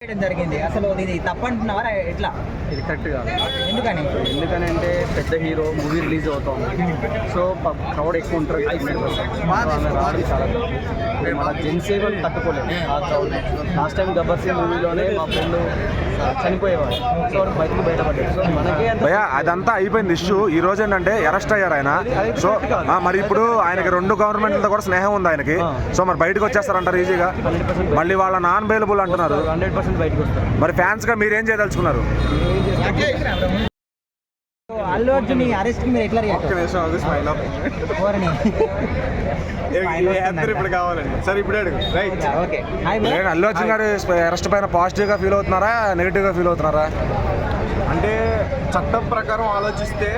జరిగింది అసలు ఇది తప్పంటున్నావా ఎట్లా? ఇది కరెక్ట్ కాదు. ఎందుకని అంటే పెద్ద హీరో మూవీ రిలీజ్ అవుతాం, సో క్రౌడ్ ఎక్కువ ఉంటారు. మన జెన్సేవల్ తట్టుకోలేదు ఆ crowd. Last time Gabbar Singh మూవీలోనే మా ఫ్రెండ్ చనిపోయేవాడు, సో బయటకు బయటపడ్డాడు. సో మనకే అదంతా అయిపోయింది ఇష్యూ. ఈ రోజు ఏంటంటే అరెస్ట్ అయ్యారు ఆయన. సో మరి ఇప్పుడు ఆయనకి 2 గవర్నమెంట్లతో కూడా స్నేహం ఉంది ఆయనకి. సో మరి బయటకు వచ్చేస్తారంటారు ఈజీగా. మళ్ళీ వాళ్ళ నాన్ బెయిలబుల్ అంటున్నారు. 100% బయటకు వస్తారు. మరి ఫ్యాన్స్ గా మీరు ఏం చేయదలుచుకున్నారు? అల్లు అర్జున్ అరెస్ట్ మీరు ఎట్లా ఇప్పుడు కావాలండి సార్, ఇప్పుడు అడుగు. Right, okay. అల్లు అర్జున్ గారు అరెస్ట్ పైన పాజిటివ్ గా ఫీల్ అవుతున్నారా, నెగిటివ్ గా ఫీల్ అవుతున్నారా? అంటే చట్టం ప్రకారం ఆలోచిస్తే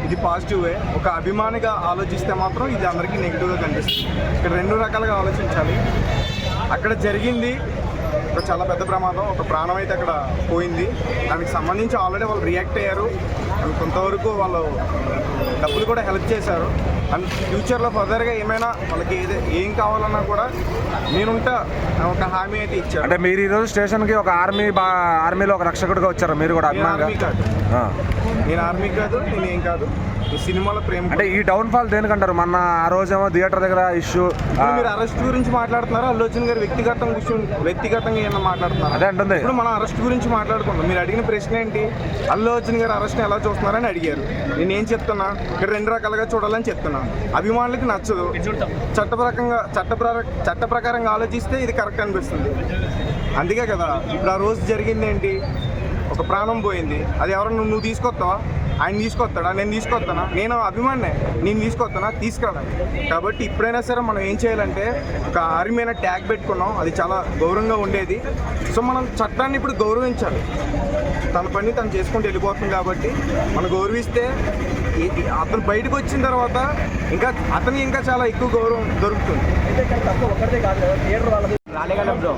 ఇది పాజిటివే, ఒక అభిమానిగా ఆలోచిస్తే మాత్రం ఇది అందరికీ నెగిటివ్గా కనిపిస్తుంది. ఇక్కడ 2 రకాలుగా ఆలోచించాలి. అక్కడ జరిగింది ఒక చాలా పెద్ద ప్రమాదం, ఒక ప్రాణం అయితే అక్కడ పోయింది. దానికి సంబంధించి ఆల్రెడీ వాళ్ళు రియాక్ట్ అయ్యారు అండ్ కొంతవరకు వాళ్ళు డబ్బులు కూడా హెల్ప్ చేశారు. అండ్ ఫ్యూచర్లో ఫర్దర్గా ఏమైనా వాళ్ళకి ఏం కావాలన్నా కూడా నేనుంటా ఒక హామీ అయితే ఇచ్చారు. అంటే మీరు ఈరోజు స్టేషన్కి ఒక ఆర్మీలో ఒక రక్షకుడిగా వచ్చారు మీరు కూడా? ఆర్మీ కాదు, నేను ఆర్మీ కాదు, నేను ఏం కాదు, సినిమాల ప్రేమ. అంటే ఈ డౌన్ ఫాల్ దేనికంటారు? మొన్న ఆ రోజేమో థియేటర్ దగ్గర ఇష్యూ. మీరు అరెస్ట్ గురించి మాట్లాడుతున్నారా, అల్లు అర్జున్ గారు వ్యక్తిగతంగా ఏమన్నా మాట్లాడుతున్నారు? అదే అంటుంది. ఇప్పుడు మనం అరెస్ట్ గురించి మాట్లాడుకుంటాం. మీరు అడిగిన ప్రశ్న ఏంటి? అల్లు అర్జున్ గారు అరెస్ట్ ఎలా చూస్తున్నారని అడిగారు. నేనేం చెప్తున్నా, ఇక్కడ 2 రకాలుగా చూడాలని చెప్తున్నా. అభిమానులకి నచ్చదు, చట్ట ప్రకారంగా ఆలోచిస్తే ఇది కరెక్ట్ అనిపిస్తుంది. అందుకే కదా ఇప్పుడు ఆ రోజు జరిగింది ఏంటి, ఒక ప్రాణం పోయింది. అది ఎవరన్నా నువ్వు తీసుకొస్తావా? ఆయన తీసుకొస్తాడా? నేను తీసుకొస్తానా? నేను అభిమానే, నేను తీసుకొస్తానా? తీసుకెళ్ళాలి. కాబట్టి ఇప్పుడైనా సరే మనం ఏం చేయాలంటే, ఒక ఆర్మీ అయినా ట్యాగ్ పెట్టుకున్నాం, అది చాలా గౌరవంగా ఉండేది. సో మనం చట్టాన్ని ఇప్పుడు గౌరవించాలి. తన పని తను చేసుకుంటూ వెళ్ళిపోతుంది కాబట్టి మనం గౌరవిస్తే అతను బయటకు వచ్చిన తర్వాత అతనికి ఇంకా చాలా ఎక్కువ గౌరవం దొరుకుతుంది. రాలేగల బ్రో,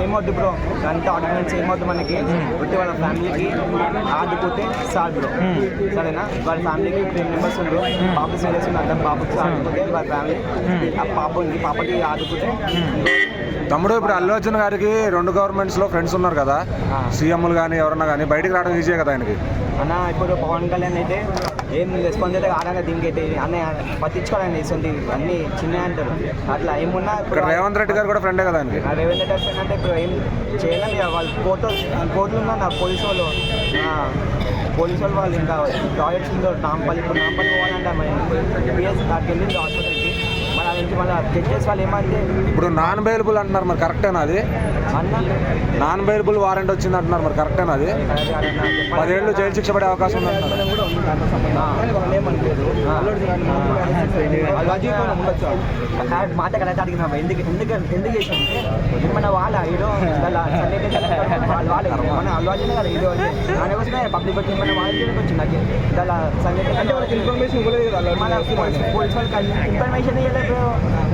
ఏమొద్దు బ్రో, అంత ఆర్డినెన్స్ ఏమొద్దు మనకి. వచ్చి వాళ్ళ ఫ్యామిలీకి ఆదుకుంటే చాలు బ్రో, సరేనా? వాళ్ళ ఫ్యామిలీకి 3 మెంబర్స్ ఉన్నారు. పాప సీరియస్ ఉంది, అందరం పాపకి ఆదుకుంటే వాళ్ళ ఫ్యామిలీ ఆ పాప ఉంది, పాపకి ఆదుకుంటే. తమ్ముడు, ఇప్పుడు అల్లు అర్జున్ గారికి 2 గవర్నమెంట్స్లో ఫ్రెండ్స్ ఉన్నారు కదా, సీఎంలు కానీ ఎవరన్నా కానీ, బయటికి రావడం ఈజీయే కదా ఆయనకి? అన్న ఇప్పుడు పవన్ కళ్యాణ్ అయితే ఏం రెస్పాన్స్ అయితే కాదంగా, దీనికి అయితే అన్న పట్టించుకోవాలని ఇస్తుంది, అన్ని చిన్న అంటారు అట్లా ఏమున్నా. ఇప్పుడు రేవంత్ రెడ్డి గారు కూడా ఫ్రెండే కదా ఆయనకి. రేవంత్ రెడ్డి గారు అంటే ఇప్పుడు ఏం చేయలేం ఇక. వాళ్ళు కోర్టులు ఉన్నా నా పోలీసు వాళ్ళు ఇంకా ప్రాజెక్ట్స్ ఉందో నాంపల్లి. ఇప్పుడు నాంపల్లి పోవాలంటే మరి పిఎస్ దానికి వెళ్ళింది హాస్పిటల్కి. మరి అది మళ్ళీ జడ్జెస్ వాళ్ళు ఏమంటే ఇప్పుడు నాన్ బెయిలబుల్ అంటున్నారు, మరి కరెక్టేనా అది? అన్న నాన్ బెయిలబుల్ వారెంట్ వచ్చింది అంటున్నారు, మరి కరెక్టేనా అది? 10 ఏళ్ళు జైలు శిక్ష పడే అవకాశం ఉంది అంటున్నారు. మాట కదా అడిగినా ఎందుకు చేసాం మన వాళ్ళ హీరో మన అల్వాజీనే కదా హీరో అని దాని కోసం పబ్లిక్ వచ్చి మన వాళ్ళకి వచ్చింది ఇలా సంగతి అంటే వాళ్ళకి ఇన్ఫర్మేషన్ ఇవ్వలేదు కదా. మన పోలీస్ వాళ్ళకి ఇన్ఫర్మేషన్ ఇవ్వలేదు.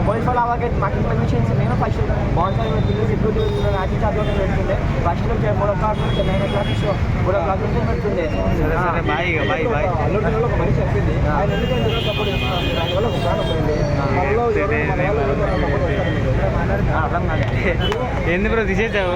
పోలీస్ వాళ్ళు అవ్వక మాకు ఇన్ఫర్మేషన్ నేను ఫస్ట్ బాగుంటుంది సెక్యూరిటీ అతి చదువు పెడుతుండే. ఫస్ట్ 3 o'clock నుంచి 9 o'clock 4 o'clock నుంచి పెడుతుండే. అల్లుడిలో ఒక మనిషి చెప్పింది ఆయన ఎందుకంటే సపోర్ట్ చేస్తున్నారు, దానివల్ల ఒక ప్రాణం పోయింది. ఎందుకు తీసేసావు?